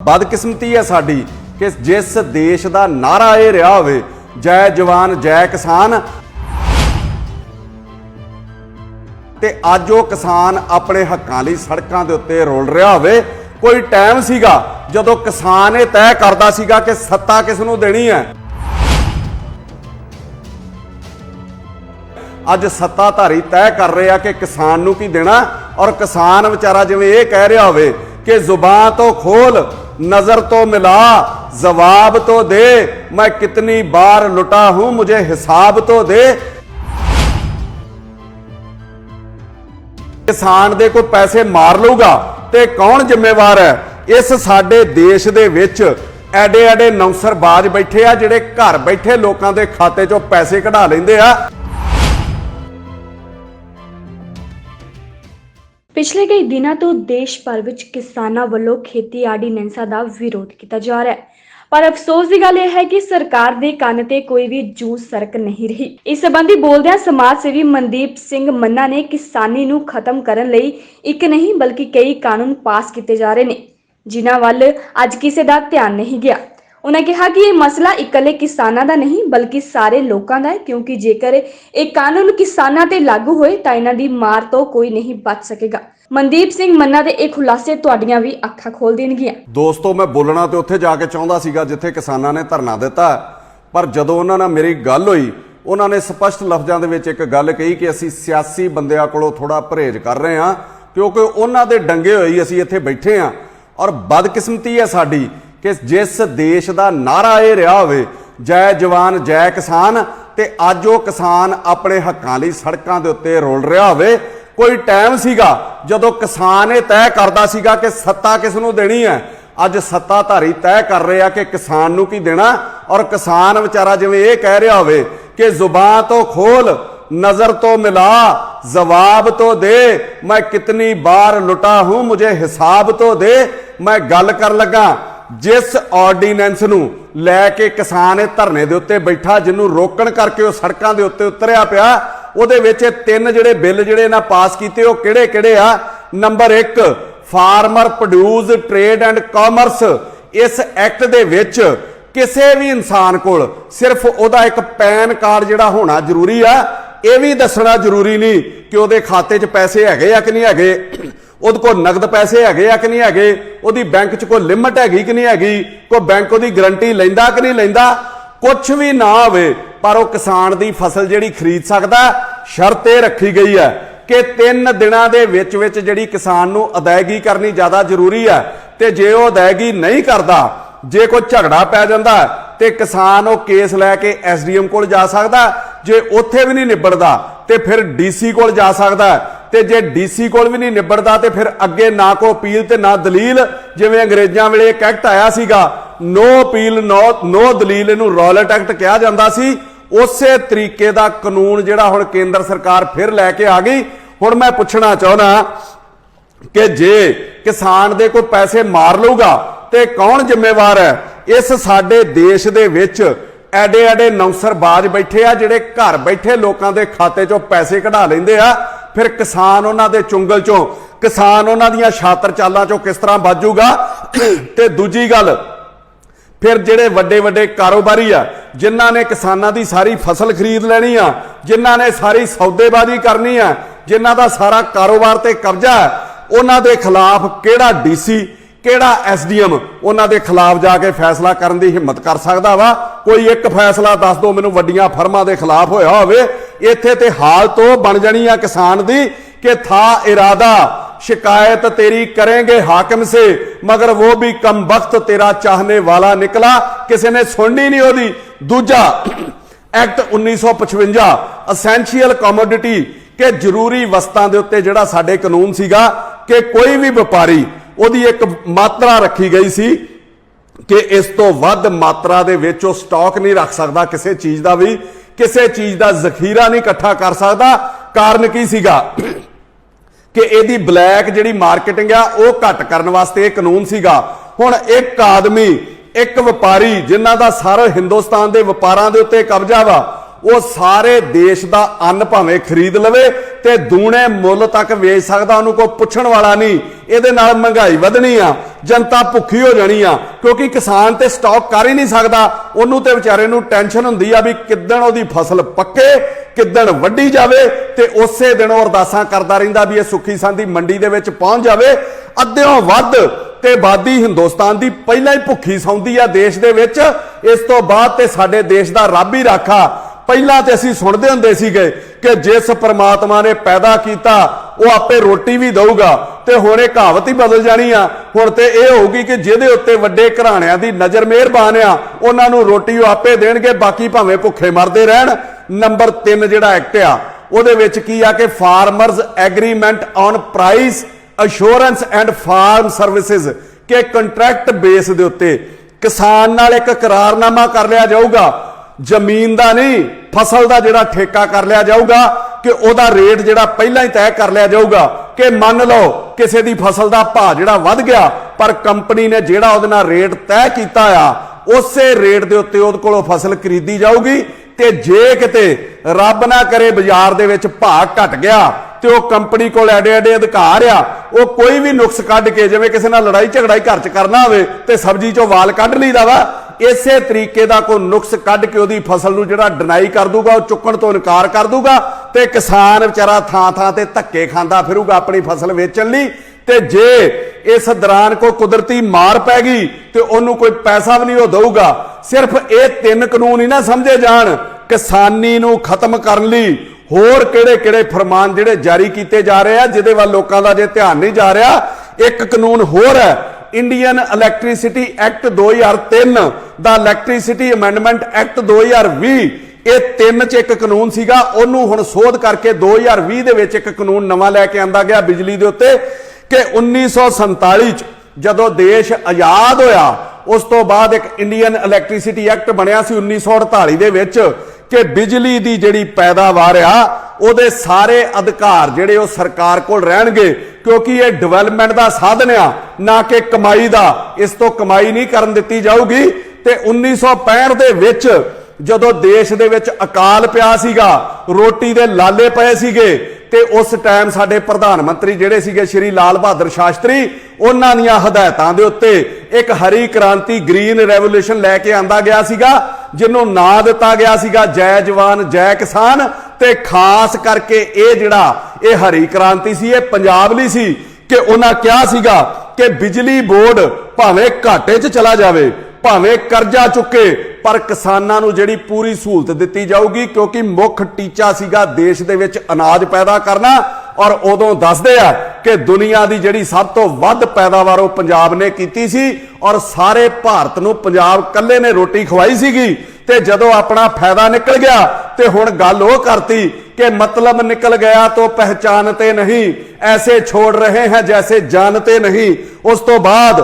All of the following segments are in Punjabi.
बदकिस्मती है साडी कि जिस देश का नारा ये रहा होवे जय जवान जय किसान, ते अज वो किसान अपने हक्कां लई सड़कां दे उत्ते रोल रहा होवे। कोई टाइम सीगा जदों किसान ये तय करदा सीगा कि सत्ता किस नूं देनी है। अज सत्ताधारी तय कर रहे हैं कि किसान नूं की देना, और किसान विचारा जिवें ये कह रहा होवे कि जुबान तो खोल नजर तो मिला जवाब तो दे, मैं कितनी बार लुटा हूं मुझे हिसाब तो दे। किसान दे कोई पैसे मार लूगा ते कौन जिम्मेवार है। इस साडे देश दे विच एडे एडे नौसरबाज बैठे आ जिहड़े घर बैठे लोकां दे खाते चों पैसे कढा लैंदे आ। पिछले कई दिनों तो देश भर विच किसानां वल्लों खेती आर्डीनेंसां दा विरोध किया जा रहा है, पर अफसोस की गल यह है कि सरकार दे कंन ते कोई भी जू सरक नहीं रही। इस संबंधी बोलदियां समाज सेवी मनदीप सिंह मन्ना ने किसानी नूं खत्म करन लई एक नहीं बल्कि कई कानून पास किए जा रहे हैं, जिन्हां वल अज किसी का ध्यान नहीं गया। उन्हें कहा कि यह मसला इकल्ले किसानां दा नहीं बल्कि सारे लोकां दा है, क्योंकि जेकर एक कानून किसानां ते लागू होए तां इन्हां दी मार तो कोई नहीं बच सकेगा। मनदीप सिंह मन्ना दे एक खुलासे तुहाडियां भी अखां खोल देणगियां। दोस्तों, मैं बोलना तो उत्थे जाके चाहुंदा सीगा जिथे किसानां ने धरना दिता, पर जदों उन्हां नाल मेरी गल होई उन्होंने स्पष्ट लफ्जां दे विच एक गल कही कि असीं सियासी बंदिआं कोलों थोड़ा परहेज कर रहे हां, क्योंकि उन्हां दे डंगे होई असीं इत्थे बैठे हां। और बदकिस्मती है साडी कि जिस देश का नारा ये रहा होवे जय जवान जय किसान, ते अज वो किसान अपने हक्कां लई सड़कां दे उत्ते रोल रहा होवे। कोई टाइम सीगा जदों किसान ये तय करदा सीगा कि सत्ता किस नूं देनी है। अज सत्ताधारी तय कर रहे हैं कि किसान नूं की देना, और किसान विचारा जिवें ये कह रहा होवे कि जुबान तो खोल नजर तो मिला जवाब तो दे, मैं कितनी बार लुटा हूं मुझे हिसाब तो दे। मैं गल कर लगा जिस ऑर्डीनेंस नूं लैके किसान धरने दे उत्ते बैठा, जिन्हों रोकण करके वो सड़कां दे उत्ते उतरिया पिया, ਉਹਦੇ ਵਿੱਚ ਤਿੰਨ ਜਿਹੜੇ ਬਿੱਲ ਜਿਹੜੇ ਇਹਨਾਂ ਪਾਸ ਕੀਤੇ ਉਹ ਕਿਹੜੇ ਆ। Number 1 farmer produce trade and commerce. ਇਸ ਐਕਟ ਦੇ ਵਿੱਚ ਕਿਸੇ ਵੀ ਇਨਸਾਨ ਕੋਲ ਸਿਰਫ ਉਹਦਾ ਇੱਕ ਪੈਨ ਕਾਰਡ ਜਿਹੜਾ ਹੋਣਾ ਜ਼ਰੂਰੀ ਆ। ਇਹ ਵੀ ਦੱਸਣਾ ਜ਼ਰੂਰੀ ਨਹੀਂ ਕਿ ਉਹਦੇ ਖਾਤੇ 'ਚ ਪੈਸੇ ਹੈਗੇ ਆ ਕਿ ਨਹੀਂ ਹੈਗੇ, ਉਹਦੇ ਕੋਲ ਨਗਦ ਪੈਸੇ ਹੈਗੇ ਆ ਕਿ ਨਹੀਂ ਹੈਗੇ, ਉਹਦੀ ਬੈਂਕ 'ਚ ਕੋਈ ਲਿਮਟ ਹੈਗੀ ਕਿ ਨਹੀਂ ਹੈਗੀ, ਕੋਈ ਬੈਂਕ ਉਹਦੀ ਗਰੰਟੀ ਲੈਂਦਾ ਕਿ ਨਹੀਂ ਲੈਂਦਾ। कुछ भी ना होवे पर वो किसान दी फसल जिहड़ी खरीद सकदा। शर्त ये रखी गई है कि 3 दिनां दे विच विच जिहड़ी किसान नूं अदायगी करनी ज़्यादा जरूरी है, ते जे वो अदायगी नहीं करदा, जे कोई झगड़ा पै जांदा ते किसान वो केस लैके SDM कोल जा सकदा। जे उत्थे भी नहीं निबड़दा ते फिर DC कोल जा सकदा, ते जे DC कोल भी नहीं निबड़दा ते फिर अगे ना कोई अपील ते ना दलील। जिवें अंग्रेजां वेले एक एक्ट आया सीगा नो अपील नो दलील, इहनूं रॉलेट एक्ट कहा जांदा सी। उसे तरीके का कानून जिहड़ा हुण केंद्र सरकार फिर लैके आ गई। हुण मैं पुछना चाहुंदा कि जे किसान दे कोई पैसे मार लूगा ते कौन जिम्मेवार है। इस साडे देश दे विच एडे एडे नौसरबाज बैठे आ जिहड़े घर बैठे लोकां दे खाते चों पैसे कढा लैंदे आ, फिर किसान उन्हां दे चुंगल चों, किसान उन्हां दीआं छातर चालां चों किस तरह बचूगा। ते दूजी गल फिर जिहड़े वड्डे वड्डे कारोबारी आ जिन्हां ने किसानां दी सारी फसल खरीद लैनी आ, जिन्हां ने सारी सौदेबाजी करनी आ, जिन्हां दा सारा कारोबार ते कब्जा है, उन्हां दे खिलाफ किहड़ा DC किहड़ा SDM उन्हां दे खिलाफ जाके फैसला करन दी हिम्मत कर सकदा वा। कोई एक फैसला दस दो मैनूं वड्डियां फर्मां दे खिलाफ होया होवे। इत्थे ते हाल तो बन जानी आ किसान दी कि था इरादा शिकायत तेरी करेंगे हाकिम से, मगर वो भी कम वक्त तेरा चाहने वाला निकला। किसी ने सुननी नहीं होदी। दूजा एक्ट 1955 असेंशियल कमोडिटी के जरूरी वस्तां दे उत्ते जिहड़ा साडे कानून सीगा कि कोई भी व्यापारी ਉਹਦੀ एक मात्रा रखी गई सी कि इस तो वध मात्रा दे विच ਉਹ स्टॉक नहीं रख सकदा, किसी चीज़ का भी किसी चीज़ का जखीरा नहीं इकट्ठा कर सकदा। कारण की सीगा कि ਇਹਦੀ ब्लैक जिहड़ी मार्केटिंग आ ਉਹ घट करन वास्ते ਇਹ कानून सीगा। हुण एक आदमी एक व्यापारी जिन्हां दा सारा हिंदुस्तान के व्यापारां दे उत्ते कब्जा वा, ਉਹ ਸਾਰੇ ਦੇਸ਼ ਦਾ ਅੰਨ ਭਾਵੇਂ ਖਰੀਦ ਲਵੇ ਤੇ ਦੂਣੇ ਮੁੱਲ ਤੱਕ ਵੇਚ ਸਕਦਾ, ਉਹਨੂੰ ਕੋਈ ਪੁੱਛਣ ਵਾਲਾ ਨਹੀਂ। ਇਹਦੇ ਨਾਲ ਮਹਿੰਗਾਈ ਵਧਣੀ ਆ, ਜਨਤਾ ਭੁੱਖੀ ਹੋ ਜਾਣੀ ਆ, ਕਿਉਂਕਿ ਕਿਸਾਨ ਤੇ ਸਟਾਕ ਕਰ ਹੀ ਨਹੀਂ ਸਕਦਾ। ਉਹਨੂੰ ਤੇ ਵਿਚਾਰੇ ਨੂੰ ਟੈਨਸ਼ਨ ਹੁੰਦੀ ਆ ਵੀ ਕਿੱਦਣ ਉਹਦੀ ਫਸਲ ਪੱਕੇ, ਕਿੱਦਣ ਵੱਢੀ ਜਾਵੇ, ਤੇ ਉਸੇ ਦਿਨ ਉਹ ਅਰਦਾਸਾਂ ਕਰਦਾ ਰਹਿੰਦਾ ਵੀ ਇਹ ਸੁੱਖੀ ਸਾਂਦੀ ਮੰਡੀ ਦੇ ਵਿੱਚ ਪਹੁੰਚ ਜਾਵੇ। ਅੱਧਿਓਂ ਵੱਧ ਤੇ ਆਬਾਦੀ ਹਿੰਦੁਸਤਾਨ ਦੀ ਪਹਿਲਾਂ ਹੀ ਭੁੱਖੀ ਸੌਂਦੀ ਆ ਦੇਸ਼ ਦੇ ਵਿੱਚ। ਇਸ ਤੋਂ ਬਾਅਦ ਤੇ ਸਾਡੇ ਦੇਸ਼ ਦਾ ਰੱਬ ਹੀ ਰਾਖਾ। ਪਹਿਲਾਂ ਤੇ ਅਸੀਂ ਸੁਣਦੇ ਹੁੰਦੇ ਸੀਗੇ ਕਿ ਜਿਸ ਪ੍ਰਮਾਤਮਾ ਨੇ ਪੈਦਾ ਕੀਤਾ ਉਹ ਆਪੇ ਰੋਟੀ ਵੀ ਦਊਗਾ, ਤੇ ਹੁਣ ਇਹ ਕਹਾਵਤ ਹੀ ਬਦਲ ਜਾਣੀ ਆ। ਹੁਣ ਤੇ ਇਹ ਹੋਊਗੀ ਕਿ ਜਿਹਦੇ ਉੱਤੇ ਵੱਡੇ ਘਰਾਣਿਆਂ ਦੀ ਨਜ਼ਰ ਮਿਹਰਬਾਨ ਆ ਉਹਨਾਂ ਨੂੰ ਰੋਟੀ ਉਹ ਆਪੇ ਦੇਣਗੇ, ਬਾਕੀ ਭਾਵੇਂ ਭੁੱਖੇ ਮਰਦੇ ਰਹਿਣ। ਨੰਬਰ 3 ਜਿਹੜਾ ਐਕਟ ਆ ਉਹਦੇ ਵਿੱਚ ਕੀ ਆ ਕਿ farmers agreement on price assurance and farm services, ਕਿ ਕੰਟਰੈਕਟ ਬੇਸ ਦੇ ਉੱਤੇ ਕਿਸਾਨ ਨਾਲ ਇੱਕ ਕਰਾਰਨਾਮਾ ਕਰ ਲਿਆ ਜਾਊਗਾ, ਜ਼ਮੀਨ ਦਾ ਨਹੀਂ ਫਸਲ ਦਾ ਜਿਹੜਾ ਠੇਕਾ ਕਰ ਲਿਆ ਜਾਊਗਾ, ਕਿ ਉਹਦਾ ਰੇਟ ਜਿਹੜਾ ਪਹਿਲਾਂ ਹੀ ਤੈਅ ਕਰ ਲਿਆ ਜਾਊਗਾ। ਕਿ ਮੰਨ ਲਓ ਕਿਸੇ ਦੀ ਫਸਲ ਦਾ ਭਾਅ ਜਿਹੜਾ ਵੱਧ ਗਿਆ, ਪਰ ਕੰਪਨੀ ਨੇ ਜਿਹੜਾ ਉਹਦੇ ਨਾਲ ਰੇਟ ਤੈਅ ਕੀਤਾ ਆ ਉਸੇ ਰੇਟ ਦੇ ਉੱਤੇ ਉਹਦੇ ਕੋਲੋਂ ਫਸਲ ਖਰੀਦੀ ਜਾਊਗੀ। ਤੇ ਜੇ ਕਿਤੇ ਰੱਬ ਨਾ ਕਰੇ ਬਾਜ਼ਾਰ ਦੇ ਵਿੱਚ ਭਾਅ ਘਟ ਗਿਆ ਤੇ ਉਹ ਕੰਪਨੀ ਕੋਲ ਐਡੇ ਐਡੇ ਅਧਿਕਾਰ ਆ, ਉਹ ਕੋਈ ਵੀ ਨੁਕਸ ਕੱਢ ਕੇ, ਜਿਵੇਂ ਕਿਸੇ ਨਾਲ ਲੜਾਈ ਝਗੜਾਈ ਘਰ 'ਚ ਕਰਨਾ ਹੋਵੇ ਤੇ ਸਬਜ਼ੀ 'ਚੋਂ ਵਾਲ ਕੱਢ ਲਈਦਾ ਵਾ, ਇਸੇ ਤਰੀਕੇ ਦਾ ਕੋਈ ਨੁਕਸ ਕੱਢ ਕੇ ਉਹਦੀ ਫਸਲ ਨੂੰ ਜਿਹੜਾ ਡਿਨਾਈ ਕਰ ਦੂਗਾ, ਉਹ ਚੁੱਕਣ ਤੋਂ ਇਨਕਾਰ ਕਰ ਦੂਗਾ, ਤੇ ਕਿਸਾਨ ਵਿਚਾਰਾ ਥਾਂ ਥਾਂ ਤੇ ਧੱਕੇ ਖਾਂਦਾ ਫਿਰੂਗਾ ਆਪਣੀ ਫਸਲ ਵੇਚਣ ਲਈ। ਤੇ ਜੇ ਇਸ ਦੌਰਾਨ ਕੋਈ ਕੁਦਰਤੀ ਮਾਰ ਪੈ ਗਈ ਤੇ ਉਹਨੂੰ ਕੋਈ ਪੈਸਾ ਵੀ ਨਹੀਂ ਉਹ ਦਊਗਾ। ਸਿਰਫ ਇਹ 3 ਕਾਨੂੰਨ ਹੀ ਨਾ ਸਮਝੇ ਜਾਣ, ਕਿਸਾਨੀ ਨੂੰ ਖਤਮ ਕਰਨ ਲਈ ਹੋਰ ਕਿਹੜੇ ਫਰਮਾਨ ਜਿਹੜੇ ਜਾਰੀ ਕੀਤੇ ਜਾ ਰਹੇ ਆ ਜਿਹਦੇ ਵੱਲ ਲੋਕਾਂ ਦਾ ਜੇ ਧਿਆਨ ਨਹੀਂ ਜਾ ਰਿਹਾ। ਇੱਕ ਕਾਨੂੰਨ ਹੋਰ ਹੈ, ਇੰਡੀਅਨ ਇਲੈਕਟ੍ਰਿਸਿਟੀ ਐਕਟ 2003 ਦਾ ਇਲੈਕਟ੍ਰਿਸਿਟੀ ਅਮੈਂਡਮੈਂਟ ਐਕਟ 2020। ਇਹ 3 ਚ ਇੱਕ ਕਾਨੂੰਨ ਸੀਗਾ, ਉਹਨੂੰ ਹੁਣ ਸੋਧ ਕਰਕੇ 2020 ਦੇ ਵਿੱਚ ਇੱਕ ਕਾਨੂੰਨ ਨਵਾਂ ਲੈ ਕੇ ਆਂਦਾ ਗਿਆ ਬਿਜਲੀ ਦੇ ਉੱਤੇ, ਕਿ 1947 ਚ ਜਦੋਂ ਦੇਸ਼ ਆਜ਼ਾਦ ਹੋਇਆ ਉਸ ਤੋਂ ਬਾਅਦ ਇੱਕ ਇੰਡੀਅਨ ਇਲੈਕਟ੍ਰਿਸਿਟੀ ਐਕਟ ਬਣਿਆ ਸੀ 1948 ਦੇ ਵਿੱਚ, ਕਿ ਬਿਜਲੀ ਦੀ ਜਿਹੜੀ ਪੈਦਾਵਾਰ ਆ ਉਹਦੇ ਸਾਰੇ ਅਧਿਕਾਰ ਜਿਹੜੇ ਉਹ ਸਰਕਾਰ ਕੋਲ ਰਹਿਣਗੇ, ਕਿਉਂਕਿ ਇਹ ਡਿਵੈਲਪਮੈਂਟ ਦਾ ਸਾਧਨ ਆ ਨਾ ਕਿ ਕਮਾਈ ਦਾ। ਇਸ ਤੋਂ ਕਮਾਈ ਨਹੀਂ ਕਰਨ ਦਿੱਤੀ ਜਾਊਗੀ। ਤੇ 1965 ਦੇ ਵਿੱਚ ਜਦੋਂ ਦੇਸ਼ ਦੇ ਵਿੱਚ ਅਕਾਲ ਪਿਆ ਸੀਗਾ, ਰੋਟੀ ਦੇ ਲਾਲੇ ਪਏ ਸੀਗੇ, ਤੇ ਉਸ ਟਾਈਮ ਸਾਡੇ ਪ੍ਰਧਾਨ ਮੰਤਰੀ ਜਿਹੜੇ ਸੀਗੇ ਸ਼੍ਰੀ ਲਾਲ ਬਹਾਦਰ ਸ਼ਾਸਤਰੀ, ਉਹਨਾਂ ਦੀਆਂ ਹਦਾਇਤਾਂ ਦੇ ਉੱਤੇ ਇੱਕ ਹਰੀ ਕ੍ਰਾਂਤੀ ਗ੍ਰੀਨ ਰੈਵੋਲੂਸ਼ਨ ਲੈ ਕੇ ਆਂਦਾ ਗਿਆ ਸੀਗਾ, ਜਿਹਨੂੰ ਨਾਂ ਦਿੱਤਾ ਗਿਆ ਸੀਗਾ ਜੈ ਜਵਾਨ ਜੈ ਕਿਸਾਨ। ਤੇ ਖਾਸ ਕਰਕੇ ਇਹ ਹਰੀ ਕ੍ਰਾਂਤੀ ਸੀ, ਇਹ ਪੰਜਾਬ ਲਈ ਸੀ, ਕਿ ਉਹਨਾਂ ਕਿਹਾ ਸੀਗਾ ਕਿ ਬਿਜਲੀ ਬੋਰਡ ਭਾਵੇਂ ਘਾਟੇ 'ਚ ਚਲਾ ਜਾਵੇ, ਭਾਵੇਂ ਕਰਜ਼ਾ ਚੁੱਕੇ, ਪਰ ਕਿਸਾਨਾਂ ਨੂੰ ਜਿਹੜੀ ਪੂਰੀ ਸਹੂਲਤ ਦਿੱਤੀ ਜਾਊਗੀ, ਕਿਉਂਕਿ ਮੁੱਖ ਟੀਚਾ ਸੀਗਾ ਦੇਸ਼ ਦੇ ਵਿੱਚ ਅਨਾਜ ਪੈਦਾ ਕਰਨਾ। ਔਰ ਉਦੋਂ ਦੱਸਦੇ ਆ ਕਿ ਦੁਨੀਆ ਦੀ ਜਿਹੜੀ ਸਭ ਤੋਂ ਵੱਧ ਪੈਦਾਵਾਰ ਉਹ ਪੰਜਾਬ ਨੇ ਕੀਤੀ ਸੀ, ਔਰ ਸਾਰੇ ਭਾਰਤ ਨੂੰ ਪੰਜਾਬ ਕੱਲੇ ਨੇ ਰੋਟੀ ਖਵਾਈ ਸੀਗੀ। ਤੇ ਜਦੋਂ ਆਪਣਾ ਫਾਇਦਾ ਨਿਕਲ ਗਿਆ ਤੇ ਹੁਣ ਗੱਲ ਉਹ ਕਰਤੀ कि मतलब निकल गया तो पहचानते नहीं, ऐसे छोड़ रहे हैं जैसे जानते नहीं। उस तो बाद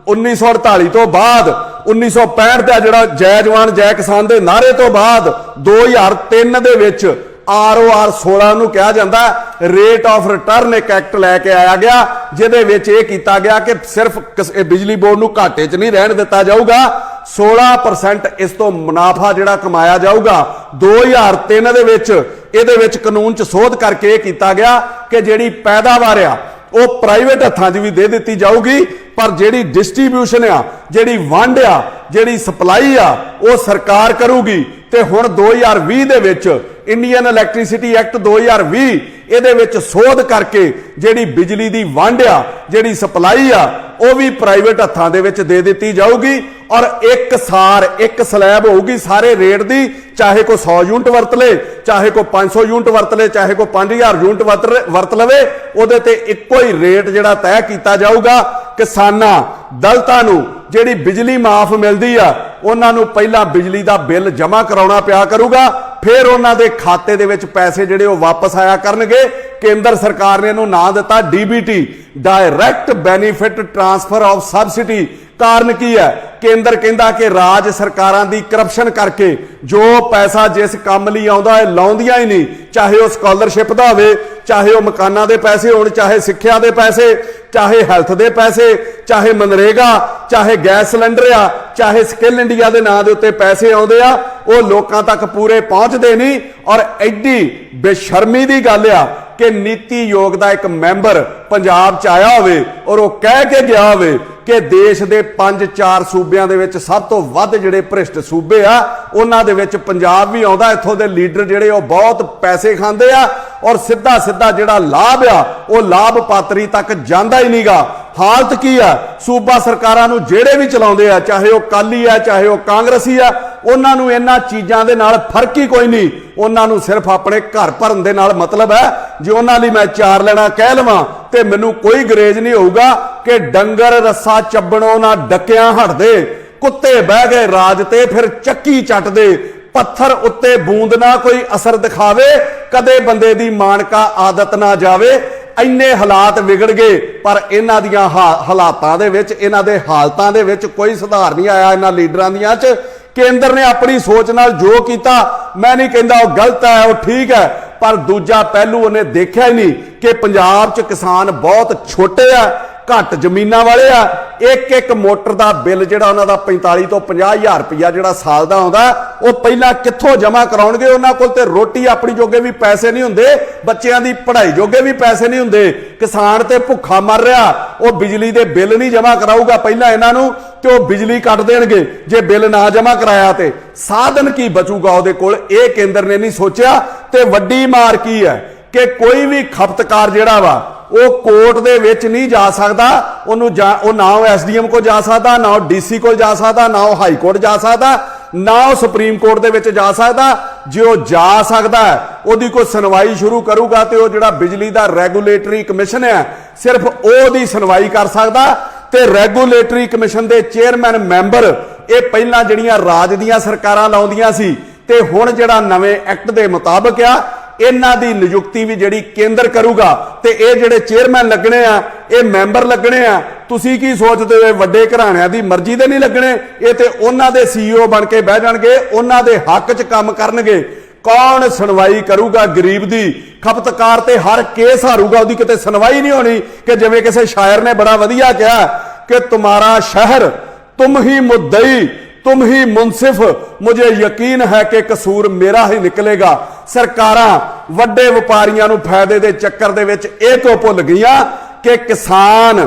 1948 तो बाद 1965 ਦਾ ਜਿਹੜਾ ਜੈ ਜਵਾਨ ਜੈ ਕਿਸਾਨ ਦੇ ਨਾਰੇ ਤੋਂ ਬਾਅਦ 2003 ਦੇ ਵਿੱਚ ROR 16 ਨੂੰ ਕਿਹਾ ਜਾਂਦਾ ਰੇਟ ਆਫ ਰਿਟਰਨ ਇੱਕ ਐਕਟ ਲੈ ਕੇ ਆਇਆ ਗਿਆ, ਜਿਹਦੇ ਵਿੱਚ ਇਹ ਕੀਤਾ ਗਿਆ ਕਿ ਸਿਰਫ ਬਿਜਲੀ ਬੋਰਡ ਨੂੰ ਘਾਟੇ 'ਚ ਨਹੀਂ ਰਹਿਣ ਦਿੱਤਾ ਜਾਊਗਾ, 16% ਇਸ ਤੋਂ ਮੁਨਾਫਾ ਜਿਹੜਾ ਕਮਾਇਆ ਜਾਊਗਾ। 2003 ਦੇ ਵਿੱਚ ਇਹਦੇ ਵਿੱਚ ਕਾਨੂੰਨ 'ਚ ਸੋਧ ਕਰਕੇ ਇਹ ਕੀਤਾ ਗਿਆ ਕਿ ਜਿਹੜੀ ਪੈਦਾਵਾਰ ਆ ਉਹ ਪ੍ਰਾਈਵੇਟ ਹੱਥਾਂ 'ਚ ਵੀ ਦੇ ਦਿੱਤੀ ਜਾਊਗੀ, ਪਰ ਜਿਹੜੀ ਡਿਸਟ੍ਰੀਬਿਊਸ਼ਨ ਆ, ਜਿਹੜੀ ਵੰਡ ਆ, ਜਿਹੜੀ ਸਪਲਾਈ ਆ ਉਹ ਸਰਕਾਰ ਕਰੂਗੀ। ਤੇ ਹੁਣ 2020 ਦੇ ਵਿੱਚ ਇੰਡੀਅਨ ਇਲੈਕਟ੍ਰਿਸਿਟੀ ਐਕਟ 2020 ਇਹਦੇ ਵਿੱਚ ਸੋਧ ਕਰਕੇ ਜਿਹੜੀ ਬਿਜਲੀ ਦੀ ਵੰਡ ਆ, ਜਿਹੜੀ ਸਪਲਾਈ ਆ, ਉਹ ਵੀ ਪ੍ਰਾਈਵੇਟ ਹੱਥਾਂ ਦੇ ਵਿੱਚ ਦੇ ਦਿੱਤੀ ਜਾਊਗੀ। ਔਰ ਇੱਕ ਸਲੈਬ ਹੋਊਗੀ ਸਾਰੇ ਰੇਟ ਦੀ, ਚਾਹੇ ਕੋਈ 100 ਯੂਨਿਟ ਵਰਤ ਲੇ, ਚਾਹੇ ਕੋਈ 500 ਯੂਨਿਟ ਵਰਤ ਲੇ, ਚਾਹੇ ਕੋਈ 5000 ਯੂਨਿਟ ਵਰਤ ਲਵੇ, ਉਹਦੇ ਤੇ ਇੱਕੋ ਹੀ ਰੇਟ ਜਿਹੜਾ ਤੈਅ ਕੀਤਾ ਜਾਊਗਾ। ਕਿਸਾਨਾਂ ਦਲਿਤਾਂ ਨੂੰ ਜਿਹੜੀ ਬਿਜਲੀ ਮਾਫ ਮਿਲਦੀ ਆ, ਉਹਨਾਂ ਨੂੰ ਪਹਿਲਾਂ ਬਿਜਲੀ ਦਾ ਬਿੱਲ ਜਮ੍ਹਾਂ ਕਰਾਉਣਾ ਪਿਆ ਕਰੂਗਾ, ਫਿਰ ਉਹਨਾਂ ਦੇ ਖਾਤੇ ਦੇ ਵਿੱਚ ਪੈਸੇ ਜਿਹੜੇ ਉਹ ਵਾਪਸ ਆਇਆ ਕਰਨਗੇ। ਕੇਂਦਰ ਸਰਕਾਰ ਨੇ ਇਹਨੂੰ ਨਾਂ ਦਿੱਤਾ DBT, direct benefit transfer of subsidy, ਕਾਰਨ ਕੀ ਹੈ? ਕੇਂਦਰ ਕਹਿੰਦਾ ਕਿ ਰਾਜ ਸਰਕਾਰਾਂ ਦੀ ਕਰਪਸ਼ਨ ਕਰਕੇ ਜੋ ਪੈਸਾ ਜਿਸ ਕੰਮ ਲਈ ਆਉਂਦਾ ਹੈ ਲਾਉਂਦੀਆਂ ਹੀ ਨਹੀਂ, ਚਾਹੇ ਉਹ ਸਕਾਲਰਸ਼ਿਪ ਦਾ ਹੋਵੇ, ਚਾਹੇ ਉਹ ਮਕਾਨਾਂ ਦੇ ਪੈਸੇ ਹੋਣ, ਚਾਹੇ ਸਿੱਖਿਆ ਦੇ ਪੈਸੇ, ਚਾਹੇ ਹੈਲਥ ਦੇ ਪੈਸੇ, ਚਾਹੇ ਮਨਰੇਗਾ, ਚਾਹੇ ਗੈਸ ਸਿਲੰਡਰ ਆ, ਚਾਹੇ ਸਕਿੱਲ ਇੰਡੀਆ ਦੇ ਨਾਂ ਦੇ ਉੱਤੇ ਪੈਸੇ ਆਉਂਦੇ ਆ, ਉਹ ਲੋਕਾਂ ਤੱਕ ਪੂਰੇ ਪਹੁੰਚਦੇ ਨਹੀਂ। ਔਰ ਐਡੀ ਬੇਸ਼ਰਮੀ ਦੀ ਗੱਲ ਆ ਕਿ ਨੀਤੀ ਆਯੋਗ ਦਾ ਇੱਕ ਮੈਂਬਰ ਪੰਜਾਬ 'ਚ ਆਇਆ ਹੋਵੇ ਔਰ ਉਹ ਕਹਿ ਕੇ ਗਿਆ ਹੋਵੇ ਕਿ ਦੇਸ਼ ਦੇ 5-4 ਸੂਬਿਆਂ ਦੇ ਵਿੱਚ ਸਭ ਤੋਂ ਵੱਧ ਜਿਹੜੇ ਭ੍ਰਿਸ਼ਟ ਸੂਬੇ ਆ ਉਹਨਾਂ ਦੇ ਵਿੱਚ ਪੰਜਾਬ ਵੀ ਆਉਂਦਾ। ਇੱਥੋਂ ਦੇ ਲੀਡਰ ਜਿਹੜੇ ਉਹ ਬਹੁਤ ਪੈਸੇ ਖਾਂਦੇ ਆ ਔਰ ਸਿੱਧਾ ਸਿੱਧਾ ਜਿਹੜਾ ਲਾਭ ਆ ਉਹ ਲਾਭ ਪਾਤਰੀ ਤੱਕ ਜਾਂਦਾ ਹੀ ਨਹੀਂਗਾ। ਹਾਲਤ ਕੀ ਆ? ਸੂਬਾ ਸਰਕਾਰਾਂ ਨੂੰ ਜਿਹੜੇ ਵੀ ਚਲਾਉਂਦੇ ਆ, ਚਾਹੇ ਉਹ ਅਕਾਲੀ ਆ, ਚਾਹੇ ਉਹ ਕਾਂਗਰਸੀ ਆ, ਉਹਨਾਂ ਨੂੰ ਇਹਨਾਂ ਚੀਜ਼ਾਂ ਦੇ ਨਾਲ ਫਰਕ ਹੀ ਕੋਈ ਨਹੀਂ। ਉਹਨਾਂ ਨੂੰ ਸਿਰਫ ਆਪਣੇ ਘਰ ਭਰਨ ਦੇ ਨਾਲ ਮਤਲਬ ਹੈ। ਜੇ ਉਹਨਾਂ ਲਈ ਮੈਂ 4 ਲੈਣਾ ਕਹਿ ਲਵਾਂ ਤੇ ਮੈਨੂੰ ਕੋਈ ਗਰੇਜ ਨਹੀਂ ਹੋਊਗਾ ਕਿ ਡੰਗਰ ਰੱਸਾ ਚੱਬਣੋਂ ਨਾ ਡੱਕਿਆਂ ਹਟਦੇ, ਕੁੱਤੇ ਬਹਿ ਗਏ ਰਾਜ ਤੇ ਫਿਰ ਚੱਕੀ ਚੱਟਦੇ, ਪੱਥਰ ਉੱਤੇ ਬੂੰਦ ਨਾ ਕੋਈ ਅਸਰ ਦਿਖਾਵੇ, ਕਦੇ ਬੰਦੇ ਦੀ ਮਾਨਕਾ ਆਦਤ ਨਾ ਜਾਵੇ। ਇੰਨੇ ਹਾਲਾਤ ਵਿਗੜ ਗਏ ਪਰ ਇਹਨਾਂ ਦੀਆਂ ਹਾਲਾਤਾਂ ਦੇ ਵਿੱਚ, ਇਹਨਾਂ ਦੇ ਹਾਲਤਾਂ ਦੇ ਵਿੱਚ ਕੋਈ ਸੁਧਾਰ ਨਹੀਂ ਆਇਆ ਇਹਨਾਂ ਲੀਡਰਾਂ ਦੀਆਂ 'ਚ। ਕੇਂਦਰ ਨੇ ਆਪਣੀ ਸੋਚ ਨਾਲ ਜੋ ਕੀਤਾ, ਮੈਂ ਨਹੀਂ ਕਹਿੰਦਾ ਉਹ ਗਲਤ ਹੈ, ਉਹ ਠੀਕ ਹੈ, ਪਰ ਦੂਜਾ ਪਹਿਲੂ ਉਹਨੇ ਦੇਖਿਆ ਹੀ ਨਹੀਂ ਕਿ ਪੰਜਾਬ 'ਚ ਕਿਸਾਨ ਬਹੁਤ ਛੋਟੇ ਆ, ਘੱਟ ਜ਼ਮੀਨਾਂ ਵਾਲੇ ਆ। ਇੱਕ ਮੋਟਰ ਦਾ ਬਿੱਲ ਜਿਹੜਾ ਉਹਨਾਂ ਦਾ 45 ਤੋਂ 50 ਹਜ਼ਾਰ ਰੁਪਇਆ ਜਿਹੜਾ ਸਾਲ ਦਾ ਆਉਂਦਾ, ਉਹ ਪਹਿਲਾਂ ਕਿੱਥੋਂ ਜਮ੍ਹਾਂ ਕਰਾਉਣਗੇ? ਉਹਨਾਂ ਕੋਲ ਤੇ ਰੋਟੀ ਆਪਣੀ ਜੋਗੇ ਵੀ ਪੈਸੇ ਨਹੀਂ ਹੁੰਦੇ, ਬੱਚਿਆਂ ਦੀ ਪੜ੍ਹਾਈ ਜੋਗੇ ਵੀ ਪੈਸੇ ਨਹੀਂ ਹੁੰਦੇ। ਕਿਸਾਨ ਤੇ ਭੁੱਖਾ ਮਰ ਰਿਹਾ, ਉਹ ਬਿਜਲੀ ਦੇ ਬਿੱਲ ਨਹੀਂ ਜਮ੍ਹਾਂ ਕਰਾਊਗਾ ਪਹਿਲਾਂ ਇਹਨਾਂ ਨੂੰ ਤੇ ਉਹ ਬਿਜਲੀ ਕੱਟ ਦੇਣਗੇ। ਜੇ ਬਿੱਲ ਨਾ ਜਮ੍ਹਾਂ ਕਰਾਇਆ ਤੇ ਸਾਧਨ ਕੀ ਬਚੂਗਾ ਉਹਦੇ ਕੋਲ? ਇਹ ਕੇਂਦਰ ਨੇ ਨਹੀਂ ਸੋਚਿਆ। ਤੇ ਵੱਡੀ ਮਾਰ ਕੀ ਹੈ ਕਿ ਕੋਈ ਵੀ ਖਪਤਕਾਰ ਜਿਹੜਾ ਵਾ ਉਹ ਕੋਰਟ ਦੇ ਵਿੱਚ ਨਹੀਂ ਜਾ ਸਕਦਾ। ਉਹਨੂੰ ਉਹ ਨਾ ਉਹ ਐਸਡੀਐਮ ਕੋਲ ਜਾ ਸਕਦਾ, ਨਾ ਉਹ ਡੀਸੀ ਕੋਲ ਜਾ ਸਕਦਾ, ਨਾ ਉਹ ਹਾਈ ਕੋਰਟ ਜਾ ਸਕਦਾ, ਨਾ ਉਹ ਸੁਪਰੀਮ ਕੋਰਟ ਦੇ ਵਿੱਚ ਜਾ ਸਕਦਾ। ਜੇ ਉਹ ਜਾ ਸਕਦਾ ਉਹਦੀ ਕੋਈ ਸੁਣਵਾਈ ਸ਼ੁਰੂ ਕਰੂਗਾ ਤੇ ਉਹ ਜਿਹੜਾ ਬਿਜਲੀ ਦਾ ਰੈਗੂਲੇਟਰੀ ਕਮਿਸ਼ਨ ਹੈ ਸਿਰਫ ਉਹਦੀ ਸੁਣਵਾਈ ਕਰ ਸਕਦਾ। ਤੇ ਰੈਗੂਲੇਟਰੀ ਕਮਿਸ਼ਨ ਦੇ ਚੇਅਰਮੈਨ ਮੈਂਬਰ ਇਹ ਪਹਿਲਾਂ ਜਿਹੜੀਆਂ ਰਾਜ ਦੀਆਂ ਸਰਕਾਰਾਂ ਲਾਉਂਦੀਆਂ ਸੀ ਤੇ ਹੁਣ ਜਿਹੜਾ ਨਵੇਂ ਐਕਟ ਦੇ ਮੁਤਾਬਕ ਆ ਇਹਨਾਂ ਦੀ ਨਿਯੁਕਤੀ ਵੀ ਜਿਹੜੀ ਕੇਂਦਰ ਕਰੂਗਾ। ਤੇ ਇਹ ਜਿਹੜੇ ਚੇਅਰਮੈਨ ਲੱਗਣੇ ਆ, ਇਹ ਮੈਂਬਰ ਲੱਗਣੇ ਆ। ਤੁਸੀਂ ਕੀ ਸੋਚਦੇ ਹੋ? ਵੱਡੇ ਘਰਾਣਿਆਂ ਦੀ ਮਰਜ਼ੀ ਦੇ ਨਹੀਂ ਲੱਗਣੇ, ਇਹ ਤੇ ਉਹਨਾਂ ਦੇ ਸੀਈਓ ਬਣ ਕੇ ਬਹਿ ਜਾਣਗੇ, ਉਹਨਾਂ ਦੇ ਹੱਕ 'ਚ ਕੰਮ ਕਰਨਗੇ। ਕੌਣ ਸੁਣਵਾਈ ਕਰੂਗਾ ਗਰੀਬ ਦੀ? ਖਪਤਕਾਰ ਤੇ ਹਰ ਕੇਸ ਹਾਰੂਗਾ, ਉਹਦੀ ਕਿਤੇ ਸੁਣਵਾਈ ਨਹੀਂ ਹੋਣੀ। ਕਿ ਜਿਵੇਂ ਕਿਸੇ ਸ਼ਾਇਰ ਨੇ ਬੜਾ ਵਧੀਆ ਕਿਹਾ ਕਿ ਤੁਮਾਰਾ ਸ਼ਹਿਰ ਤੁਮ ਹੀ ਮੁੱਦਈ तुम ही मुंसिफ, मुझे यकीन है कि कसूर मेरा ही निकलेगा। सरकारां वड्डे व्यापारियां नूं फायदे दे चक्कर दे विच इह तो भुल गईयां कि किसान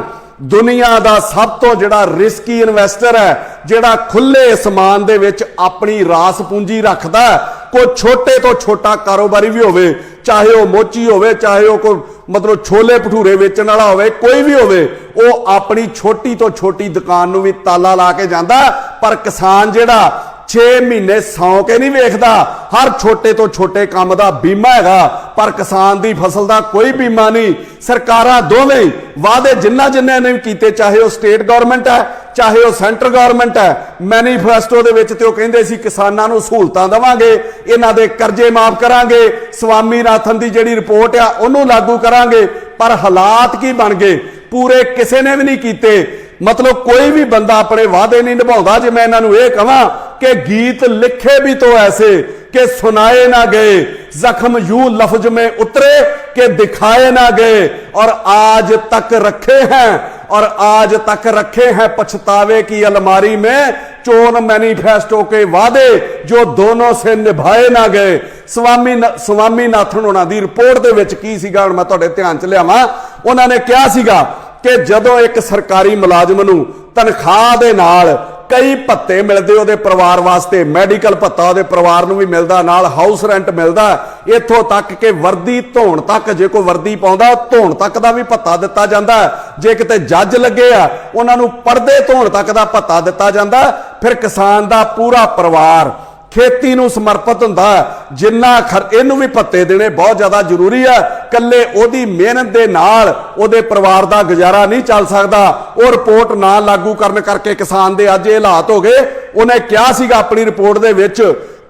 दुनिया दा सब तो जिहड़ा रिस्की इन्वेस्टर है, जिहड़ा खुले समान दे विच अपनी रास पूंजी रखदा है। कोई छोटे तो छोटा कारोबारी भी होवे, चाहे वो मोची होवे, चाहे वो कोई मतलब छोले भटूरे बेचण वाला होवे, कोई भी होवे, वो अपनी छोटी तो छोटी दुकान नूं भी ताला ला के जांदा। पर किसान जिहड़ा 6 महीने सौ के नहीं वेखदा, हर छोटे तो छोटे काम का बीमा हैगा, पर किसान की फसल का कोई बीमा नहीं। सरकारां दोवें वादे जिन्ना ने कीते, चाहे वो स्टेट गवर्नमेंट है चाहे वो सेंटर गवर्नमेंट है, मैनीफेस्टो दे विच ते वो कहंदे सी किसानां नूं सहूलतां देवांगे, इन्हां दे कर्जे माफ करांगे, स्वामीनाथन दी जिहड़ी रिपोर्ट आ उहनूं लागू करांगे। पर हालात की बन गए? पूरे किसी ने भी नहीं कीते। मतलब कोई भी बंदा अपने वादे नहीं निभाउंदा। जे मैं इन्हां नूं इह कहां कि गीत लिखे भी तो ऐसे कि सुनाए ना गए, जख्म यूं लफ्ज में उतरे कि दिखाए ना गए, और आज तक रखे हैं, और आज तक रखे हैं पछतावे की अलमारी में चोन मैनिफेस्टो के वादे जो दोनों से निभाए ना गए। स्वामीनाथन होना दी रिपोर्ट दे विच की सीगा, मैं तुहाडे ध्यान च लियावां। उन्हां ने कहा सीगा कि जदों एक सरकारी मुलाजम नूं तनख्वाह दे नाल कई भत्ते मिलते ਉਹਦੇ परिवार वास्ते, मैडिकल भत्ता ਉਹਦੇ परिवार ਨੂੰ भी मिलता, नाल हाउस रेंट मिलता, इत्थों तक कि वर्दी धोण तक, जे कोई वर्दी पाउंदा धोण तक दा भी भत्ता दिता जांदा। जे किते जज लगे आ उन्हां नूं पर्दे धोण तक दा भत्ता दिता जांदा। फिर किसान दा पूरा परिवार खेती नूं समर्पित हुंदा, जिन्ना इहनूं भी भत्ते देने बहुत ज़्यादा जरूरी है। कल्ले ओदी मेहनत दे नाल ओदे परिवार दा गुजारा नहीं चल सकदा। वो रिपोर्ट ना लागू करन करके किसान दे अज हालात हो गए। उन्हें कहा सीगा अपनी रिपोर्ट दे विच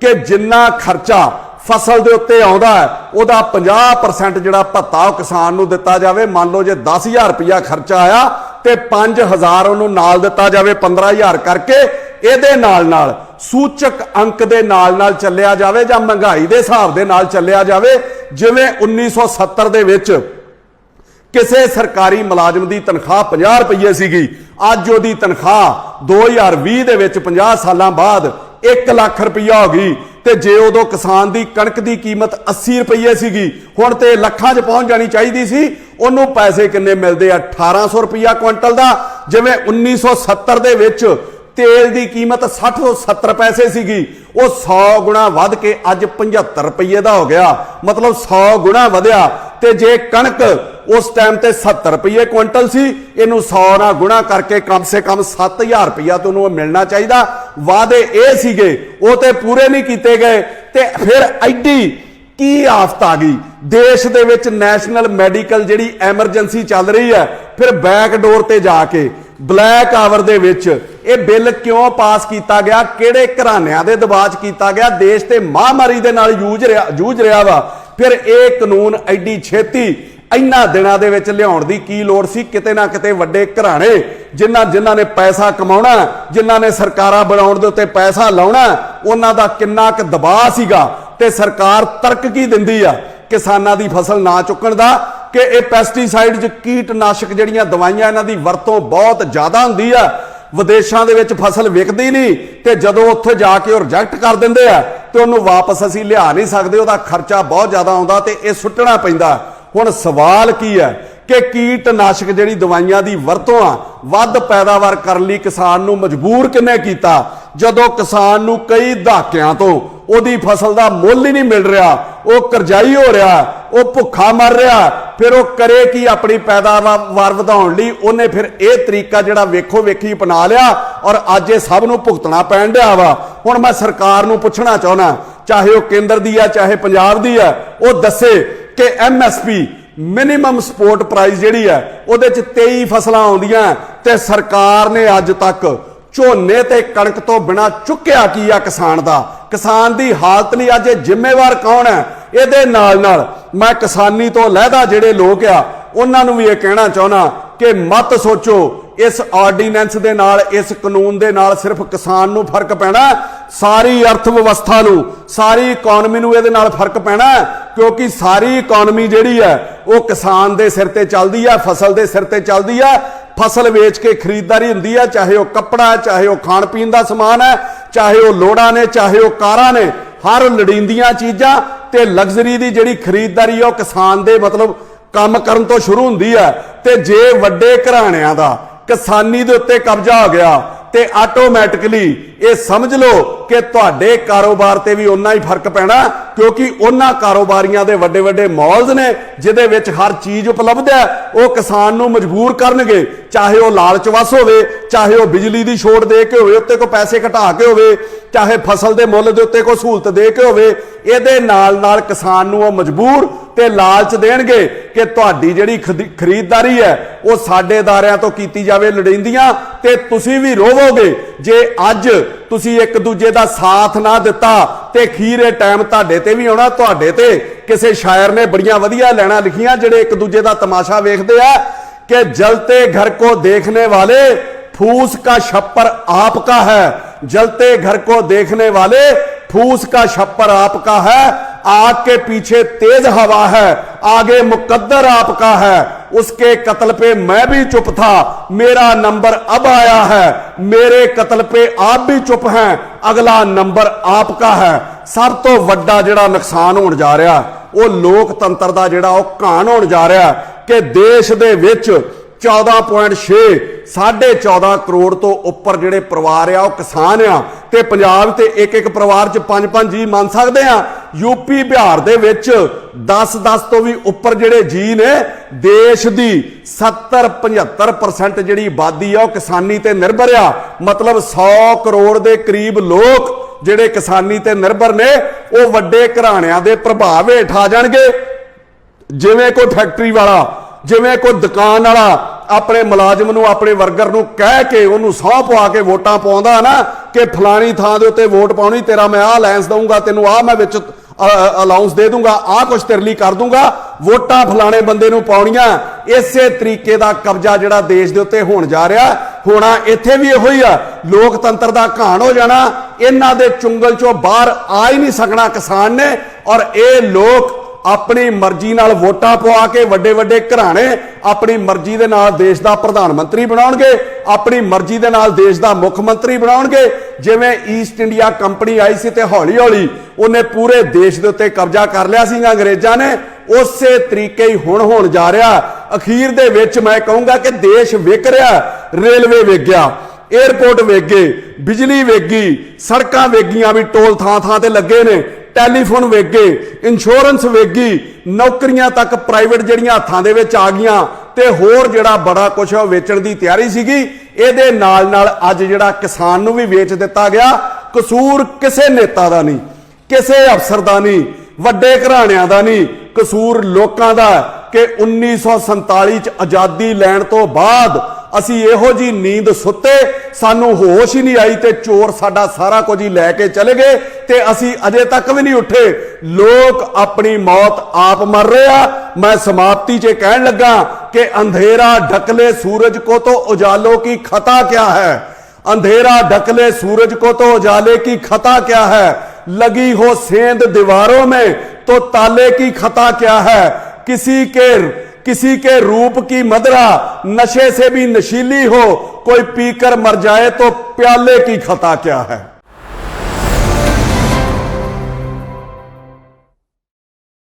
कि जिन्ना खर्चा फसल दे उत्ते आउंदा है ਉਹਦਾ 50% ਜਿਹੜਾ ਭੱਤਾ ਉਹ किसान ਨੂੰ ਦਿੱਤਾ ਜਾਵੇ। मान लो जे 10,000 रुपया खर्चा आया ਤੇ 5000 ਉਹਨੂੰ ਨਾਲ ਦਿੱਤਾ ਜਾਵੇ, 15000 ਕਰਕੇ ਇਹਦੇ ਨਾਲ ਸੂਚਕ ਅੰਕ ਦੇ ਨਾਲ ਚੱਲਿਆ ਜਾਵੇ ਜਾਂ ਮਹਿੰਗਾਈ ਦੇ ਹਿਸਾਬ ਦੇ ਨਾਲ ਚੱਲਿਆ ਜਾਵੇ। ਜਿਵੇਂ 1970 ਦੇ ਵਿੱਚ ਕਿਸੇ ਸਰਕਾਰੀ ਮੁਲਾਜ਼ਮ ਦੀ ਤਨਖਾਹ 50 ਰੁਪਏ ਸੀਗੀ, ਅੱਜ ਉਹਦੀ ਤਨਖਾਹ 2020 ਦੇ ਵਿੱਚ 50 ਸਾਲਾਂ ਬਾਅਦ 1 ਲੱਖ ਰੁਪਈਆ ਹੋ ਗਈ। ਤੇ ਜੇ ਉਦੋਂ ਕਿਸਾਨ ਦੀ ਕਣਕ ਦੀ ਕੀਮਤ 80 ਰੁਪਏ ਸੀਗੀ, ਹੁਣ ਤੇ ਲੱਖਾਂ 'ਚ ਪਹੁੰਚ ਜਾਣੀ ਚਾਹੀਦੀ ਸੀ। ਉਹਨੂੰ ਪੈਸੇ ਕਿੰਨੇ ਮਿਲਦੇ ਆ? 1800 ਰੁਪਈਆ ਕੁਇੰਟਲ ਦਾ। ਜਿਵੇਂ 1970 ਦੇ ਵਿੱਚ ਤੇਲ ਦੀ ਕੀਮਤ 60 ਤੋਂ 70 ਪੈਸੇ ਸੀਗੀ, ਉਹ 100 ਗੁਣਾ ਵੱਧ ਕੇ ਅੱਜ 75 ਰੁਪਏ ਦਾ ਹੋ ਗਿਆ, ਮਤਲਬ 100 ਗੁਣਾ ਵਧਿਆ। ਤੇ ਜੇ ਕਣਕ ਉਸ ਟਾਈਮ ਤੇ 70 ਰੁਪਏ ਕੁਇੰਟਲ ਸੀ, ਇਹਨੂੰ 100 ਨਾਲ ਗੁਣਾ ਕਰਕੇ ਕਮ ਸੇ ਕਮ 7000 ਰੁਪਇਆ ਤੁਹਾਨੂੰ ਮਿਲਣਾ ਚਾਹੀਦਾ। ਵਾਅਦੇ ਇਹ ਸੀਗੇ, ਉਹ ਤੇ ਪੂਰੇ ਨਹੀਂ ਕੀਤੇ ਗਏ। ਤੇ ਫਿਰ ਐਡੀ ਕੀ ਆਫਤ ਆ ਗਈ ਦੇਸ਼ ਦੇ ਵਿੱਚ? ਨੈਸ਼ਨਲ ਮੈਡੀਕਲ ਜਿਹੜੀ ਐਮਰਜੈਂਸੀ ਚੱਲ ਰਹੀ ਹੈ, ਫਿਰ ਬੈਕਡੋਰ ਤੇ ਜਾ ਕੇ ਬਲੈਕ ਆਵਰ ਦੇ ਵਿੱਚ ਇਹ ਬਿੱਲ ਕਿਉਂ ਪਾਸ ਕੀਤਾ ਗਿਆ? ਕਿਹੜੇ ਘਰਾਣਿਆਂ ਦੇ ਦਬਾਅ 'ਚ ਕੀਤਾ ਗਿਆ? ਦੇਸ਼ ਤੇ ਮਹਾਮਾਰੀ ਦੇ ਨਾਲ ਜੂਝ ਰਿਹਾ ਵਾ। ਫਿਰ ਇਹ ਕਾਨੂੰਨ ਐਡੀ ਛੇਤੀ ਇੰਨਾ ਦਿਨਾਂ ਦੇ ਵਿੱਚ ਲਿਆਉਣ ਦੀ ਕੀ ਲੋੜ ਸੀ? ਕਿਤੇ ਨਾ ਕਿਤੇ ਵੱਡੇ ਘਰਾਣੇ ਜਿਨ੍ਹਾਂ ਨੇ ਪੈਸਾ ਕਮਾਉਣਾ, ਜਿਨ੍ਹਾਂ ਨੇ ਸਰਕਾਰਾਂ ਬਣਾਉਣ ਦੇ ਉੱਤੇ ਪੈਸਾ ਲਾਉਣਾ, ਉਹਨਾਂ ਦਾ ਕਿੰਨਾ ਕੁ ਦਬਾਅ ਸੀਗਾ। ਤੇ ਸਰਕਾਰ ਤਰਕ ਕੀ ਦਿੰਦੀ ਆ ਕਿਸਾਨਾਂ ਦੀ ਫਸਲ ਨਾ ਚੁੱਕਣ ਦਾ? ਕਿ ਇਹ ਪੈਸਟੀਸਾਈਡ ਕੀਟਨਾਸ਼ਕ ਜਿਹੜੀਆਂ ਦਵਾਈਆਂ, ਇਹਨਾਂ ਦੀ ਵਰਤੋਂ ਬਹੁਤ ਜ਼ਿਆਦਾ ਹੁੰਦੀ ਆ। ਵਿਦੇਸ਼ਾਂ ਦੇ ਵਿੱਚ ਫਸਲ ਵਿਕਦੀ ਨਹੀਂ, ਤੇ ਜਦੋਂ ਉੱਥੇ ਜਾ ਕੇ ਉਹ ਰਿਜੈਕਟ ਕਰ ਦਿੰਦੇ ਆ ਤੇ ਉਹਨੂੰ ਵਾਪਸ ਅਸੀਂ ਲਿਆ ਨਹੀਂ ਸਕਦੇ, ਉਹਦਾ ਖਰਚਾ ਬਹੁਤ ਜ਼ਿਆਦਾ ਆਉਂਦਾ ਤੇ ਇਹ ਸੁੱਟਣਾ ਪੈਂਦਾ। ਹੁਣ ਸਵਾਲ ਕੀ ਹੈ ਕਿ ਕੀਟਨਾਸ਼ਕ ਜਿਹੜੀ ਦਵਾਈਆਂ ਦੀ ਵਰਤੋਂ ਆ, ਵੱਧ ਪੈਦਾਵਾਰ ਕਰਨ ਲਈ ਕਿਸਾਨ ਨੂੰ ਮਜਬੂਰ ਕਿੰਨੇ ਕੀਤਾ? ਜਦੋਂ ਕਿਸਾਨ ਨੂੰ ਕਈ ਦਹਾਕਿਆਂ ਤੋਂ ਉਹਦੀ ਫਸਲ ਦਾ ਮੁੱਲ ਹੀ ਨਹੀਂ ਮਿਲ ਰਿਹਾ, ਉਹ ਕਰਜ਼ਾਈ ਹੋ ਰਿਹਾ, ਉਹ ਭੁੱਖਾ ਮਰ ਰਿਹਾ, ਫਿਰ ਉਹ ਕਰੇ ਕੀ? ਆਪਣੀ ਪੈਦਾਵਾਰ ਵਧਾਉਣ ਲਈ ਉਹਨੇ ਫਿਰ ਇਹ ਤਰੀਕਾ ਜਿਹੜਾ ਵੇਖੋ ਵੇਖੀ ਅਪਣਾ ਲਿਆ, ਔਰ ਅੱਜ ਇਹ ਸਭ ਨੂੰ ਭੁਗਤਣਾ ਪੈਣ ਡਿਆ ਵਾ। ਹੁਣ ਮੈਂ ਸਰਕਾਰ ਨੂੰ ਪੁੱਛਣਾ ਚਾਹੁੰਦਾ, ਚਾਹੇ ਉਹ ਕੇਂਦਰ ਦੀ ਆ ਚਾਹੇ ਪੰਜਾਬ ਦੀ ਆ, ਉਹ ਦੱਸੇ ਕਿ MSP ਮਿਨੀਮਮ ਸਪੋਰਟ ਪ੍ਰਾਈਸ ਜਿਹੜੀ ਹੈ ਉਹਦੇ 'ਚ 23 ਫਸਲਾਂ ਆਉਂਦੀਆਂ, ਤੇ ਸਰਕਾਰ ਨੇ ਅੱਜ ਤੱਕ ਝੋਨੇ ਤੇ ਕਣਕ ਤੋਂ ਬਿਨਾ ਚੁੱਕਿਆ ਕੀ ਆ ਕਿਸਾਨ ਦਾ? ਕਿਸਾਨ ਦੀ ਹਾਲਤ ਲਈ ਅੱਜ ਜ਼ਿੰਮੇਵਾਰ ਕੌਣ ਹੈ? ਇਹਦੇ ਨਾਲ ਮੈਂ ਕਿਸਾਨੀ ਤੋਂ ਲਹਿਦਾ ਜਿਹੜੇ ਲੋਕ ਆ ਉਹਨਾਂ ਨੂੰ ਵੀ ਇਹ ਕਹਿਣਾ ਚਾਹੁੰਦਾ ਕਿ ਮਤ ਸੋਚੋ ਇਸ ਆਰਡੀਨੈਂਸ ਦੇ ਨਾਲ, ਇਸ ਕਾਨੂੰਨ ਦੇ ਨਾਲ ਸਿਰਫ ਕਿਸਾਨ ਨੂੰ ਫਰਕ ਪੈਣਾ, ਸਾਰੀ ਅਰਥ ਵਿਵਸਥਾ ਨੂੰ, ਸਾਰੀ ਇਕਨੋਮੀ ਨੂੰ ਇਹਦੇ ਨਾਲ ਫਰਕ ਪੈਣਾ। ਕਿਉਂਕਿ ਸਾਰੀ ਇਕਨੋਮੀ ਜਿਹੜੀ ਹੈ ਉਹ ਕਿਸਾਨ ਦੇ ਸਿਰ ਤੇ ਚੱਲਦੀ ਹੈ, ਫਸਲ ਦੇ ਸਿਰ ਤੇ ਚੱਲਦੀ ਹੈ। ਫਸਲ ਵੇਚ ਕੇ ਖਰੀਦਦਾਰੀ ਹੁੰਦੀ ਹੈ, ਚਾਹੇ ਉਹ ਕੱਪੜਾ ਹੈ, ਚਾਹੇ ਉਹ ਖਾਣ ਪੀਣ ਦਾ ਸਮਾਨ ਹੈ, ਚਾਹੇ ਉਹ ਲੋੜਾਂ ਨੇ, ਚਾਹੇ ਉਹ ਕਾਰਾਂ ਨੇ, ਹਰ ਲੋੜੀਂਦੀਆਂ ਚੀਜ਼ਾਂ ਤੇ ਲਗਜ਼ਰੀ ਦੀ ਜਿਹੜੀ ਖਰੀਦਦਾਰੀ ਹੈ ਉਹ ਕਿਸਾਨ ਦੇ ਮਤਲਬ ਕੰਮ ਕਰਨ ਤੋਂ ਸ਼ੁਰੂ ਹੁੰਦੀ ਹੈ। ਤੇ ਜੇ ਵੱਡੇ ਘਰਾਣਿਆਂ ਦਾ ਕਿਸਾਨੀ ਦੇ ਉੱਤੇ ਕਬਜ਼ਾ ਹੋ ਗਿਆ ਤੇ ਆਟੋਮੈਟਿਕਲੀ ਇਹ ਸਮਝ ਲਓ ਕਿ ਤੁਹਾਡੇ ਕਾਰੋਬਾਰ ਤੇ ਵੀ ਉਨਾ ਹੀ ਫਰਕ ਪੈਣਾ, ਕਿਉਂਕਿ ਉਹਨਾਂ ਕਾਰੋਬਾਰੀਆਂ ਦੇ ਵੱਡੇ ਵੱਡੇ ਮਾਲਸ ਨੇ ਜਿਹਦੇ ਵਿੱਚ ਹਰ ਚੀਜ਼ ਉਪਲਬਧ ਹੈ, ਉਹ ਕਿਸਾਨ ਨੂੰ ਮਜਬੂਰ ਕਰਨਗੇ, ਚਾਹੇ ਉਹ ਲਾਲਚ ਵਸ ਹੋਵੇ, ਚਾਹੇ ਉਹ ਬਿਜਲੀ ਦੀ ਛੋਟ ਦੇ ਕੇ ਹੋਵੇ, ਉੱਤੇ ਕੋਈ ਪੈਸੇ ਘਟਾ ਕੇ ਹੋਵੇ, ਚਾਹੇ ਫਸਲ ਦੇ ਮੁੱਲ ਦੇ ਉੱਤੇ ਕੋਈ ਸਹੂਲਤ ਦੇ ਕੇ ਹੋਵੇ। ਇਹਦੇ ਨਾਲ ਕਿਸਾਨ ਨੂੰ ਉਹ ਮਜਬੂਰ ਤੇ ਲਾਲਚ ਦੇਣਗੇ ਕਿ ਤੁਹਾਡੀ ਜਿਹੜੀ ਖਰੀਦਦਾਰੀ ਹੈ ਉਹ ਸਾਡੇ ਅਦਾਰਿਆਂ ਤੋਂ ਕੀਤੀ ਜਾਵੇ ਲੋੜੀਂਦੀਆਂ, ਤੇ ਤੁਸੀਂ ਵੀ ਰੋਵੋਗੇ ਜੇ ਅੱਜ ਤੁਸੀਂ ਇੱਕ ਦੂਜੇ ਦਾ ਸਾਥ ਨਾ ਦਿੱਤਾ ਤੇ ਖੀਰੇ ਟਾਈਮ ਤੁਹਾਡੇ ਤੇ ਵੀ ਆਉਣਾ। ਤੁਹਾਡੇ ਤੇ ਕਿਸੇ ਸ਼ਾਇਰ ਨੇ ਬੜੀਆਂ ਵਧੀਆ ਲਾਈਨਾਂ ਲਿਖੀਆਂ ਜਿਹੜੇ ਇੱਕ ਦੂਜੇ ਦਾ ਤਮਾਸ਼ਾ ਵੇਖਦੇ ਆ कि जलते घर को देखने वाले फूस का छप्पर आपका है, जलते घर को देखने वाले फूस का छप्पर आपका है, आग के पीछे तेज हवा है, आगे मुकद्दर आपका है, उसके कत्ल पे मैं भी चुप था, मेरा नंबर अब आया है, मेरे कत्ल पे आप भी चुप हैं, अगला नंबर आपका है। सब तो वड्डा जिहड़ा नुकसान होण जा रहा वो लोकतंत्र दा जिहड़ा वो घाण होण जा रहा कि देश दे विच 14.6 14.5 करोड़ तो उपर जिहड़े परिवार आ किसान आ, ते पंजाब ते एक एक परिवार च 5-5 जी मान सकते हैं। यूपी बिहार दे विच 10-10 तो भी उपर जिहड़े जी ने। देश दी 70-75% जिहड़ी आबादी आ किसानी ते निर्भर आ, मतलब 100 करोड़ दे करीब लोग जिहड़े किसानी ते निर्भर ने वो वड्डे घराणिਆਂ दे प्रभाव हेठ आ जाणगे। जिवें कोई फैक्टरी वाला, जिवें कोई दुकान वाला अपने मुलाजम नूं अपने वर्कर नूं कह के उन्होंने सौं पवा के वोटां पाउंदा ना कि फलानी थां दे उत्ते वोट पाउणी, तेरा मैं आ लाइस दूंगा, तेनों आ मैं विच अलाउंस दे दूंगा, आ कुछ तेरे लिए कर दूंगा। ਵੋਟਾਂ ਫਲਾਣੇ ਬੰਦੇ ਨੂੰ ਪਾਉਣੀਆਂ। ਇਸੇ ਤਰੀਕੇ ਦਾ ਕਬਜ਼ਾ ਜਿਹੜਾ ਦੇਸ਼ ਦੇ ਉੱਤੇ ਹੋਣ ਜਾ ਰਿਹਾ, ਹੋਣਾ ਇੱਥੇ ਵੀ ਇਹੋ ਹੀ ਆ। ਲੋਕਤੰਤਰ ਦਾ ਘਾਣ ਹੋ ਜਾਣਾ। ਇਹਨਾਂ ਦੇ ਚੁੰਗਲ ਚੋਂ ਬਾਹਰ ਆ ਹੀ ਨਹੀਂ ਸਕਣਾ ਕਿਸਾਨ ਨੇ। ਔਰ ਇਹ ਲੋਕ ਆਪਣੀ ਮਰਜ਼ੀ ਨਾਲ ਵੋਟਾਂ ਪਵਾ ਕੇ ਵੱਡੇ ਵੱਡੇ ਘਰਾਣੇ ਆਪਣੀ ਮਰਜ਼ੀ ਦੇ ਨਾਲ ਦੇਸ਼ ਦਾ ਪ੍ਰਧਾਨ ਮੰਤਰੀ ਬਣਾਉਣਗੇ, ਆਪਣੀ ਮਰਜ਼ੀ ਦੇ ਨਾਲ ਦੇਸ਼ ਦਾ ਮੁੱਖ ਮੰਤਰੀ ਬਣਾਉਣਗੇ। ਜਿਵੇਂ ਈਸਟ ਇੰਡੀਆ ਕੰਪਨੀ ਆਈ ਸੀ ਤੇ ਹੌਲੀ ਹੌਲੀ ਉਹਨੇ ਪੂਰੇ ਦੇਸ਼ ਦੇ ਉੱਤੇ ਕਬਜ਼ਾ ਕਰ ਲਿਆ ਸੀ ਅੰਗਰੇਜ਼ਾਂ ਨੇ, ਉਸੇ ਤਰੀਕੇ ਹੀ ਹੁਣ ਹੋਣ ਜਾ ਰਿਹਾ। ਅਖੀਰ ਦੇ ਵਿੱਚ ਮੈਂ ਕਹੂੰਗਾ ਕਿ ਦੇਸ਼ ਵਿਕ ਰਿਹਾ। ਰੇਲਵੇ ਵਿਕ ਗਿਆ, 에ਅਰਪੋਰਟ ਵਿਕ ਗਏ, ਬਿਜਲੀ ਵਿਕ ਗਈ, ਸੜਕਾਂ ਵਿਕ ਗਈਆਂ ਵੀ ਟੋਲ ਥਾਂ ਥਾਂ ਤੇ ਲੱਗੇ ਨੇ, ਟੈਲੀਫੋਨ ਵਿਕ ਗਏ, ਇੰਸ਼ੋਰੈਂਸ ਵਿਕ ਗਈ, ਨੌਕਰੀਆਂ ਤੱਕ ਪ੍ਰਾਈਵੇਟ ਜਿਹੜੀਆਂ ਹੱਥਾਂ ਦੇ ਵਿੱਚ ਆ ਗਈਆਂ ਤੇ ਹੋਰ ਜਿਹੜਾ ਬੜਾ ਕੁਝ ਵੇਚਣ ਦੀ ਤਿਆਰੀ ਸੀਗੀ। ਇਹਦੇ ਨਾਲ ਨਾਲ ਅੱਜ ਜਿਹੜਾ ਕਿਸਾਨ ਨੂੰ ਵੀ ਵੇਚ ਦਿੱਤਾ ਗਿਆ। ਕਸੂਰ ਕਿਸੇ ਨੇਤਾ ਦਾ ਨਹੀਂ, ਕਿਸੇ ਅਫਸਰ ਦਾ ਨਹੀਂ, ਵੱਡੇ ਘਰਾਣਿਆਂ ਦਾ ਨਹੀਂ, ਕਸੂਰ ਲੋਕਾਂ ਦਾ ਕਿ 1947 ਚ ਆਜ਼ਾਦੀ ਲੈਣ ਤੋਂ ਬਾਅਦ ਅਸੀਂ ਇਹੋ ਜੀ ਨੀਂਦ ਸੁੱਤੇ, ਸਾਨੂੰ ਹੋਸ਼ ਹੀ ਨਹੀਂ ਆਈ ਤੇ ਚੋਰ ਸਾਡਾ ਸਾਰਾ ਕੁਝ ਹੀ ਲੈ ਕੇ ਚਲੇ ਗਏ ਤੇ ਅਸੀਂ ਅਜੇ ਤੱਕ ਵੀ ਨਹੀਂ ਉੱਠੇ। ਲੋਕ ਆਪਣੀ ਮੌਤ ਆਪ ਮਰ ਰਹੇ ਆ। ਮੈਂ ਸਮਾਪਤੀ 'ਚ ਕਹਿਣ ਲੱਗਾ कि अंधेरा ढकले सूरज को तो उजालों की खता क्या है, अंधेरा ढकले सूरज को तो उजाले की खता क्या है, लगी हो सेंध दीवारों में तो ताले की खता क्या है, किसी के रूप की मदरा नशे से भी नशीली हो, कोई पीकर मर जाए तो प्याले की खता क्या है।